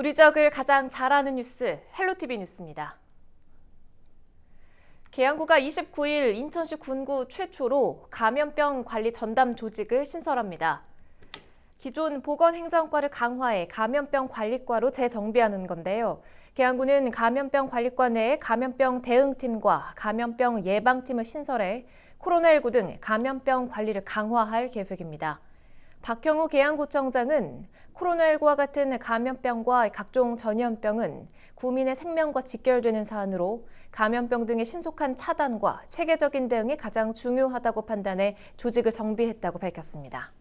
우리 지역을 가장 잘 아는 뉴스, 헬로티비 뉴스입니다. 계양구가 29일 인천시 군구 최초로 감염병 관리 전담 조직을 신설합니다. 기존 보건행정과를 강화해 감염병 관리과로 재정비하는 건데요. 계양구는 감염병 관리과 내에 감염병 대응팀과 감염병 예방팀을 신설해 코로나19 등 감염병 관리를 강화할 계획입니다. 박형우 계양구청장은 코로나19와 같은 감염병과 각종 전염병은 구민의 생명과 직결되는 사안으로 감염병 등의 신속한 차단과 체계적인 대응이 가장 중요하다고 판단해 조직을 정비했다고 밝혔습니다.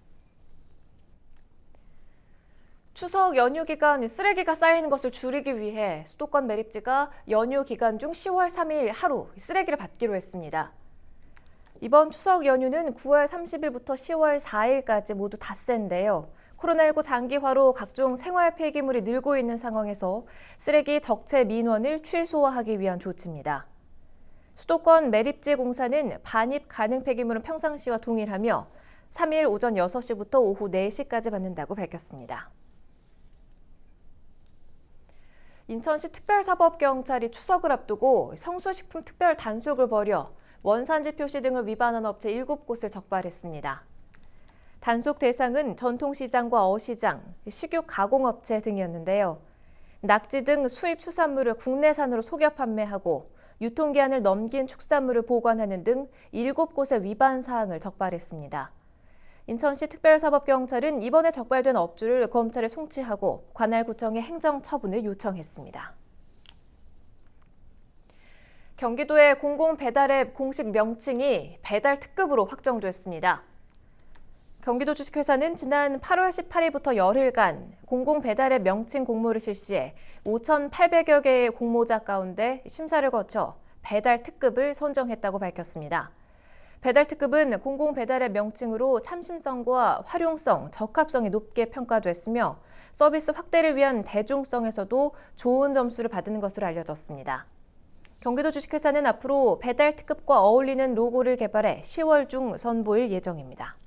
추석 연휴 기간 쓰레기가 쌓이는 것을 줄이기 위해 수도권 매립지가 연휴 기간 중 10월 3일 하루 쓰레기를 받기로 했습니다. 이번 추석 연휴는 9월 30일부터 10월 4일까지 모두 닷새인데요. 코로나19 장기화로 각종 생활 폐기물이 늘고 있는 상황에서 쓰레기 적재 민원을 최소화하기 위한 조치입니다. 수도권 매립지 공사는 반입 가능 폐기물은 평상시와 동일하며 3일 오전 6시부터 오후 4시까지 받는다고 밝혔습니다. 인천시 특별사법경찰이 추석을 앞두고 성수식품 특별 단속을 벌여 원산지 표시 등을 위반한 업체 7곳을 적발했습니다. 단속 대상은 전통시장과 어시장, 식육 가공업체 등이었는데요. 낙지 등 수입 수산물을 국내산으로 속여 판매하고 유통기한을 넘긴 축산물을 보관하는 등 7곳의 위반 사항을 적발했습니다. 인천시 특별사법경찰은 이번에 적발된 업주를 검찰에 송치하고 관할구청에 행정처분을 요청했습니다. 경기도의 공공배달앱 공식 명칭이 배달특급으로 확정됐습니다. 경기도 주식회사는 지난 8월 18일부터 열흘간 공공배달앱 명칭 공모를 실시해 5,800여 개의 공모자 가운데 심사를 거쳐 배달특급을 선정했다고 밝혔습니다. 배달특급은 공공배달앱 명칭으로 참신성과 활용성, 적합성이 높게 평가됐으며 서비스 확대를 위한 대중성에서도 좋은 점수를 받은 것으로 알려졌습니다. 경기도 주식회사는 앞으로 배달특급과 어울리는 로고를 개발해 10월 중 선보일 예정입니다.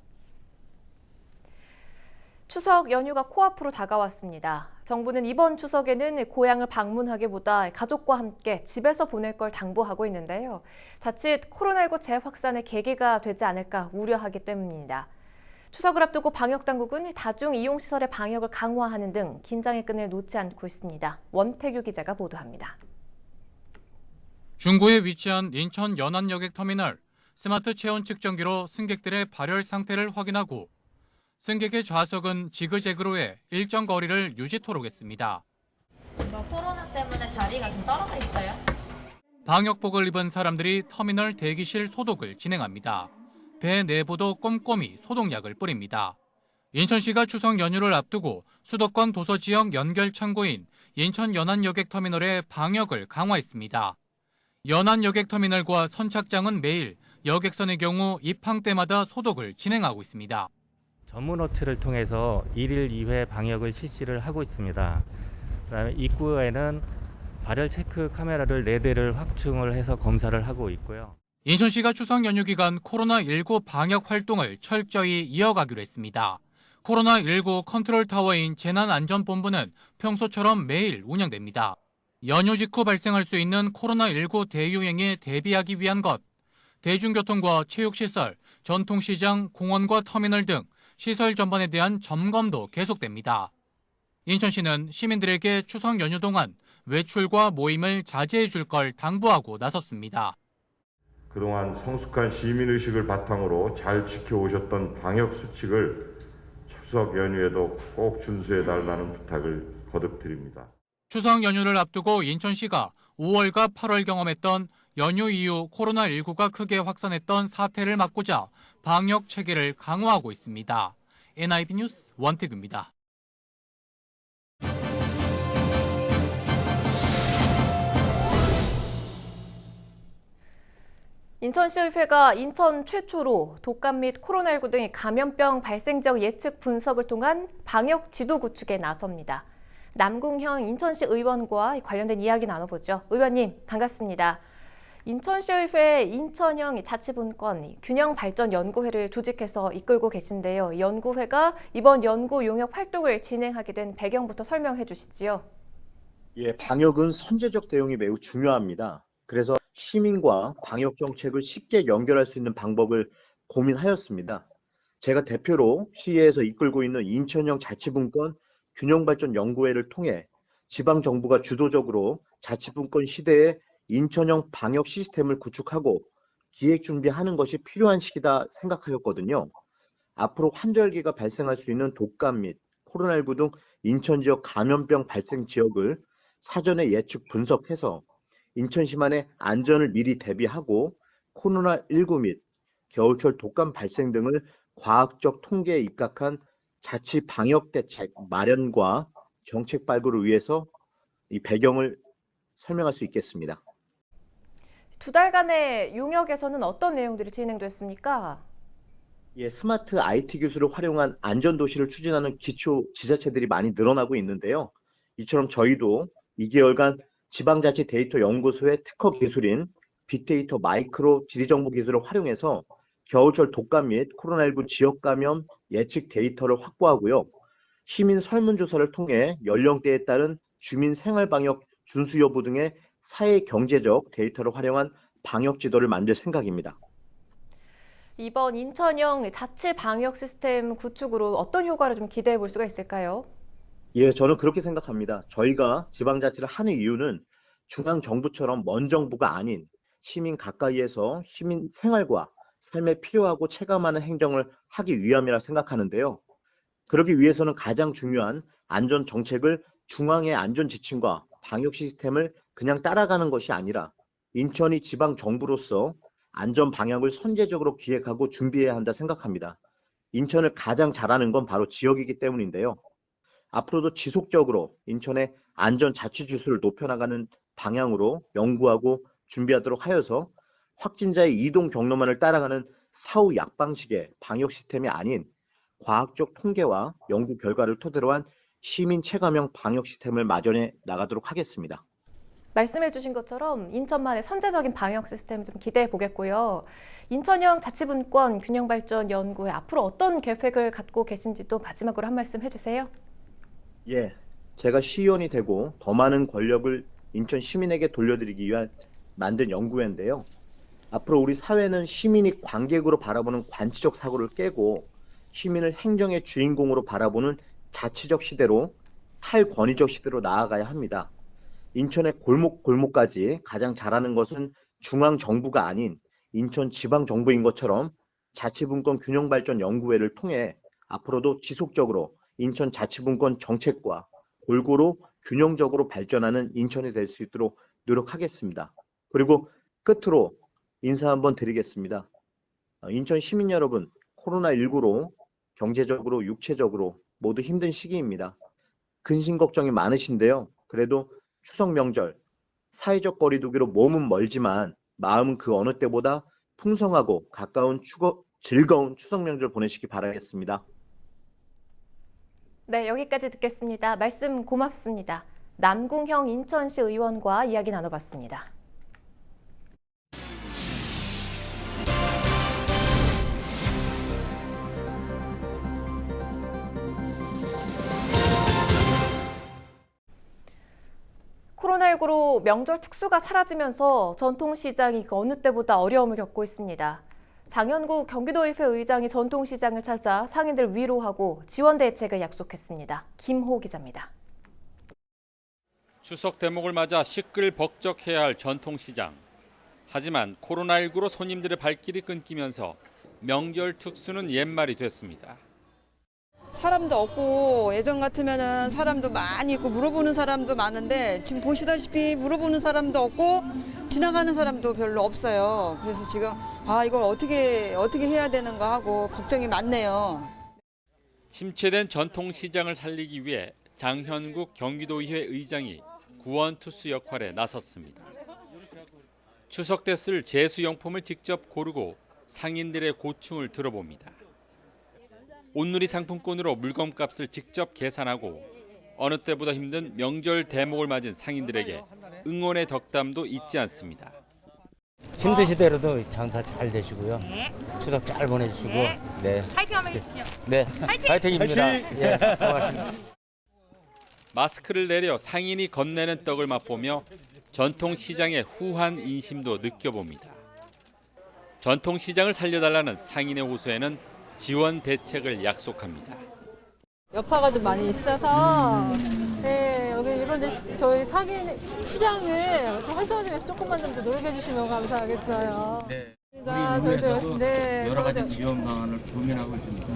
추석 연휴가 코앞으로 다가왔습니다. 정부는 이번 추석에는 고향을 방문하기보다 가족과 함께 집에서 보낼 걸 당부하고 있는데요. 자칫 코로나19 재확산의 계기가 되지 않을까 우려하기 때문입니다. 추석을 앞두고 방역당국은 다중이용시설의 방역을 강화하는 등 긴장의 끈을 놓지 않고 있습니다. 원태규 기자가 보도합니다. 중구에 위치한 인천 연안여객터미널, 스마트 체온 측정기로 승객들의 발열 상태를 확인하고 승객의 좌석은 지그재그로 해 일정 거리를 유지토록 했습니다. 코로나 때문에 자리가 좀 떨어져 있어요? 방역복을 입은 사람들이 터미널 대기실 소독을 진행합니다. 배 내부도 꼼꼼히 소독약을 뿌립니다. 인천시가 추석 연휴를 앞두고 수도권 도서지역 연결 창구인 인천 연안여객터미널의 방역을 강화했습니다. 연안여객터미널과 선착장은 매일 여객선의 경우 입항 때마다 소독을 진행하고 있습니다. 전문업체를 통해서 1일 2회 방역을 실시를 하고 있습니다. 그다음에 입구에는 발열 체크 카메라를 4대를 확충을 해서 검사를 하고 있고요. 인천시가 추석 연휴 기간 코로나19 방역 활동을 철저히 이어가기로 했습니다. 코로나19 컨트롤타워인 재난안전본부는 평소처럼 매일 운영됩니다. 연휴 직후 발생할 수 있는 코로나19 대유행에 대비하기 위한 것, 대중교통과 체육시설, 전통시장, 공원과 터미널 등 시설 전반에 대한 점검도 계속됩니다. 인천시는 시민들에게 추석 연휴 동안 외출과 모임을 자제해 줄 걸 당부하고 나섰습니다. 그동안 성숙한 시민의식을 바탕으로 잘 지켜오셨던 방역수칙을 추석 연휴에도 꼭 준수해달라는 부탁을 거듭드립니다. 추석 연휴를 앞두고 인천시가 5월과 8월 경험했던 연휴 이후 코로나19가 크게 확산했던 사태를 막고자 방역 체계를 강화하고 있습니다. NIB 뉴스 원태규입니다. 인천시의회가 인천 최초로 독감 및 코로나19 등의 감염병 발생 지역 예측 분석을 통한 방역 지도 구축에 나섭니다. 남궁형 인천시 의원과 관련된 이야기 나눠보죠. 의원님, 반갑습니다. 인천시의회 인천형 자치분권 균형발전연구회를 조직해서 이끌고 계신데요. 연구회가 이번 연구 용역 활동을 진행하게 된 배경부터 설명해 주시지요. 예, 방역은 선제적 대응이 매우 중요합니다. 그래서 시민과 방역 정책을 쉽게 연결할 수 있는 방법을 고민하였습니다. 제가 대표로 시의회에서 이끌고 있는 인천형 자치분권 균형발전연구회를 통해 지방정부가 주도적으로 자치분권 시대에 인천형 방역 시스템을 구축하고 기획 준비하는 것이 필요한 시기다 생각하였거든요. 앞으로 환절기가 발생할 수 있는 독감 및 코로나19 등 인천 지역 감염병 발생 지역을 사전에 예측 분석해서 인천시만의 안전을 미리 대비하고 코로나19 및 겨울철 독감 발생 등을 과학적 통계에 입각한 자치 방역 대책 마련과 정책 발굴을 위해서 이 배경을 설명할 수 있겠습니다. 2달간의 용역에서는 어떤 내용들이 진행됐습니까? 예, 스마트 IT 기술을 활용한 안전도시를 추진하는 기초 지자체들이 많이 늘어나고 있는데요. 이처럼 저희도 2개월간 지방자치 데이터 연구소의 특허 기술인 빅데이터 마이크로 지리정보 기술을 활용해서 겨울철 독감 및 코로나19 지역 감염 예측 데이터를 확보하고요. 시민 설문조사를 통해 연령대에 따른 주민 생활방역 준수 여부 등의 사회 경제적 데이터를 활용한 방역 지도를 만들 생각입니다. 이번 인천형 자치 방역 시스템 구축으로 어떤 효과를 좀 기대해 볼 수가 있을까요? 예, 저는 그렇게 생각합니다. 저희가 지방자치를 하는 이유는 중앙정부처럼 먼 정부가 아닌 시민 가까이에서 시민 생활과 삶에 필요하고 체감하는 행정을 하기 위함이라 생각하는데요. 그러기 위해서는 가장 중요한 안전 정책을 중앙의 안전 지침과 방역 시스템을 그냥 따라가는 것이 아니라 인천이 지방 정부로서 안전 방향을 선제적으로 기획하고 준비해야 한다 생각합니다. 인천을 가장 잘하는 건 바로 지역이기 때문인데요. 앞으로도 지속적으로 인천의 안전 자치 지수를 높여나가는 방향으로 연구하고 준비하도록 하여서 확진자의 이동 경로만을 따라가는 사후 약방식의 방역 시스템이 아닌 과학적 통계와 연구 결과를 토대로 한 시민 체감형 방역 시스템을 마련해 나가도록 하겠습니다. 말씀해 주신 것처럼 인천만의 선제적인 방역 시스템 좀 기대해 보겠고요. 인천형 자치분권 균형발전 연구회 앞으로 어떤 계획을 갖고 계신지도 마지막으로 한 말씀 해주세요. 예, 제가 시의원이 되고 더 많은 권력을 인천 시민에게 돌려드리기 위한 만든 연구회인데요. 앞으로 우리 사회는 시민이 관객으로 바라보는 관치적 사고를 깨고 시민을 행정의 주인공으로 바라보는 자치적 시대로 탈권위적 시대로 나아가야 합니다. 인천의 골목골목까지 가장 잘하는 것은 중앙정부가 아닌 인천지방정부인 것처럼 자치분권 균형발전연구회를 통해 앞으로도 지속적으로 인천 자치분권 정책과 골고루 균형적으로 발전하는 인천이 될 수 있도록 노력하겠습니다. 그리고 끝으로 인사 한번 드리겠습니다. 인천 시민 여러분, 코로나19로 경제적으로 육체적으로 모두 힘든 시기입니다. 근심 걱정이 많으신데요. 그래도 추석 명절, 사회적 거리두기로 몸은 멀지만 마음은 그 어느 때보다 풍성하고 가까운 즐거운 추석 명절 보내시기 바라겠습니다. 네, 여기까지 듣겠습니다. 말씀 고맙습니다. 남궁형 인천시 의원과 이야기 나눠봤습니다. 코로나19로 명절 특수가 사라지면서 전통시장이 그 어느 때보다 어려움을 겪고 있습니다. 장현구 경기도의회 의장이 전통시장을 찾아 상인들 위로하고 지원 대책을 약속했습니다. 김호 기자입니다. 추석 대목을 맞아 시끌벅적해야 할 전통시장. 하지만 코로나19로 손님들의 발길이 끊기면서 명절 특수는 옛말이 됐습니다. 사람도 없고 예전 같으면은 사람도 많이 있고 물어보는 사람도 많은데 지금 보시다시피 물어보는 사람도 없고 지나가는 사람도 별로 없어요. 그래서 지금 이걸 어떻게 해야 되는가 하고 걱정이 많네요. 침체된 전통시장을 살리기 위해 장현국 경기도의회 의장이 구원투수 역할에 나섰습니다. 추석 때 쓸 제수용품을 직접 고르고 상인들의 고충을 들어봅니다. 온누리 상품권으로 물건값을 직접 계산하고 어느 때보다 힘든 명절 대목을 맞은 상인들에게 응원의 덕담도 잊지 않습니다. 힘드시더라도 장사 잘 되시고요. 네. 추석 잘 보내주시고. 네. 네. 파이팅 한번 해주십시오. 네. 파이팅입니다. 예, 고맙습니다. 마스크를 내려 상인이 건네는 떡을 맛보며 전통시장의 후한 인심도 느껴봅니다. 전통시장을 살려달라는 상인의 호소에는 지원 대책을 약속합니다. 여파가 좀 많이 있어서 네, 여기 이런 데 저희 상인 시장을 좀 활성화해서 조금만 좀 더 놀게 해주시면 감사하겠어요. 네. 저희도 네, 여러 가지 저희도- 지원 방안을 고민하고 있습니다.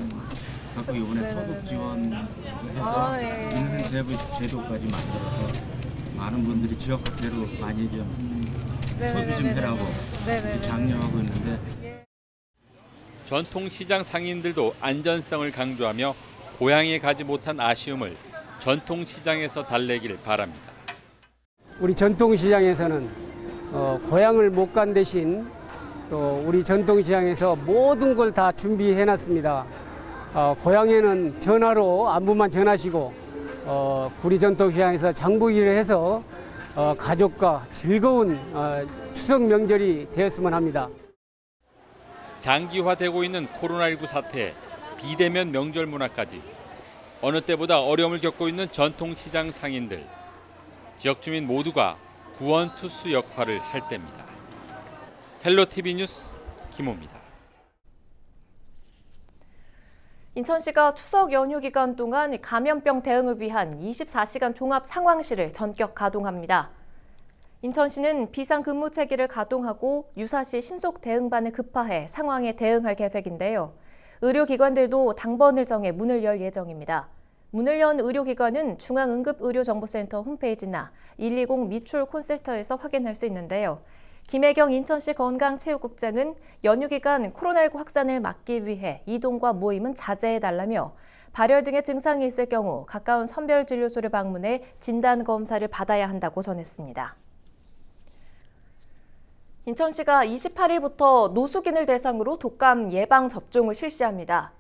그래서 이번에 네네네. 소득 지원해서 네. 인센티브 제도까지 만들어서 많은 분들이 지역 화폐로 많이 좀 소비 좀 해라고 장려하고 있는데 전통시장 상인들도 안전성을 강조하며 고향에 가지 못한 아쉬움을 전통시장에서 달래길 바랍니다. 우리 전통시장에서는 고향을 못 간 대신 또 우리 전통시장에서 모든 걸 다 준비해놨습니다. 고향에는 전화로 안부만 전하시고 우리 전통시장에서 장보기를 해서 가족과 즐거운 추석 명절이 되었으면 합니다. 장기화되고 있는 코로나19 사태에 비대면 명절 문화까지 어느 때보다 어려움을 겪고 있는 전통시장 상인들, 지역 주민 모두가 구원투수 역할을 할 때입니다. 헬로티비 뉴스 김호입니다. 인천시가 추석 연휴 기간 동안 감염병 대응을 위한 24시간 종합 상황실을 전격 가동합니다. 인천시는 비상근무체계를 가동하고 유사시 신속 대응반을 급파해 상황에 대응할 계획인데요. 의료기관들도 당번을 정해 문을 열 예정입니다. 문을 연 의료기관은 중앙응급의료정보센터 홈페이지나 120 미출 콜센터에서 확인할 수 있는데요. 김혜경 인천시 건강체육국장은 연휴 기간 코로나19 확산을 막기 위해 이동과 모임은 자제해달라며 발열 등의 증상이 있을 경우 가까운 선별진료소를 방문해 진단검사를 받아야 한다고 전했습니다. 인천시가 28일부터 노숙인을 대상으로 독감 예방 접종을 실시합니다.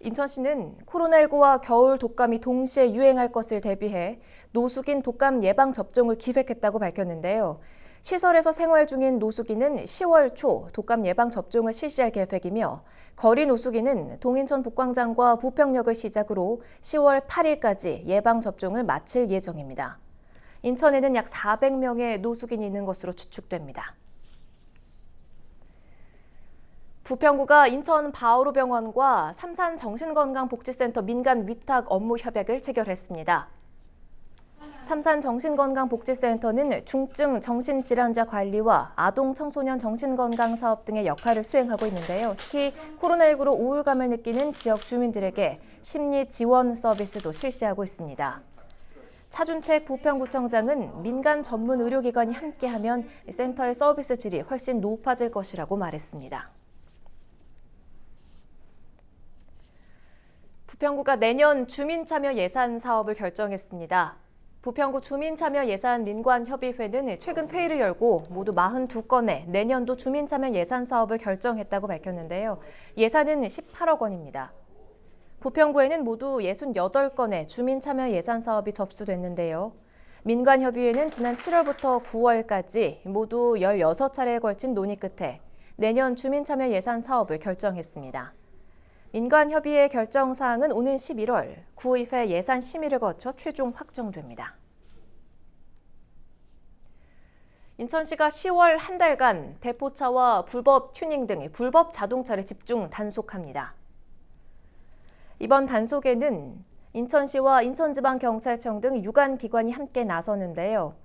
인천시는 코로나19와 겨울 독감이 동시에 유행할 것을 대비해 노숙인 독감 예방 접종을 기획했다고 밝혔는데요. 시설에서 생활 중인 노숙인은 10월 초 독감 예방 접종을 실시할 계획이며 거리 노숙인은 동인천 북광장과 부평역을 시작으로 10월 8일까지 예방 접종을 마칠 예정입니다. 인천에는 약 400명의 노숙인이 있는 것으로 추측됩니다. 부평구가 인천 바오로병원과 삼산정신건강복지센터 민간 위탁 업무 협약을 체결했습니다. 삼산정신건강복지센터는 중증 정신질환자 관리와 아동 청소년 정신건강 사업 등의 역할을 수행하고 있는데요. 특히 코로나19로 우울감을 느끼는 지역 주민들에게 심리 지원 서비스도 실시하고 있습니다. 차준택 부평구청장은 민간 전문 의료기관이 함께하면 센터의 서비스 질이 훨씬 높아질 것이라고 말했습니다. 부평구가 내년 주민참여 예산 사업을 결정했습니다. 부평구 주민참여예산 민관협의회는 최근 회의를 열고 모두 42건의 내년도 주민참여 예산 사업을 결정했다고 밝혔는데요. 예산은 18억 원입니다. 부평구에는 모두 68건의 주민참여 예산 사업이 접수됐는데요. 민관협의회는 지난 7월부터 9월까지 모두 16차례에 걸친 논의 끝에 내년 주민참여 예산 사업을 결정했습니다. 민관협의회 결정 사항은 오는 11월 구의회 예산 심의를 거쳐 최종 확정됩니다. 인천시가 10월 한 달간 대포차와 불법 튜닝 등 불법 자동차를 집중 단속합니다. 이번 단속에는 인천시와 인천지방경찰청 등 유관기관이 함께 나서는데요.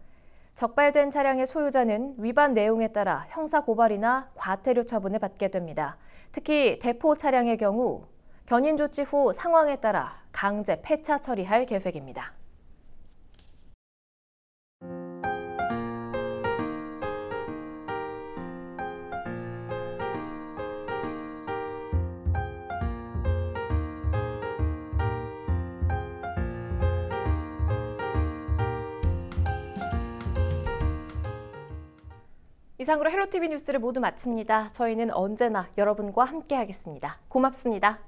적발된 차량의 소유자는 위반 내용에 따라 형사고발이나 과태료 처분을 받게 됩니다. 특히 대포 차량의 경우 견인 조치 후 상황에 따라 강제 폐차 처리할 계획입니다. 이상으로 헬로티비 뉴스를 모두 마칩니다. 저희는 언제나 여러분과 함께하겠습니다. 고맙습니다.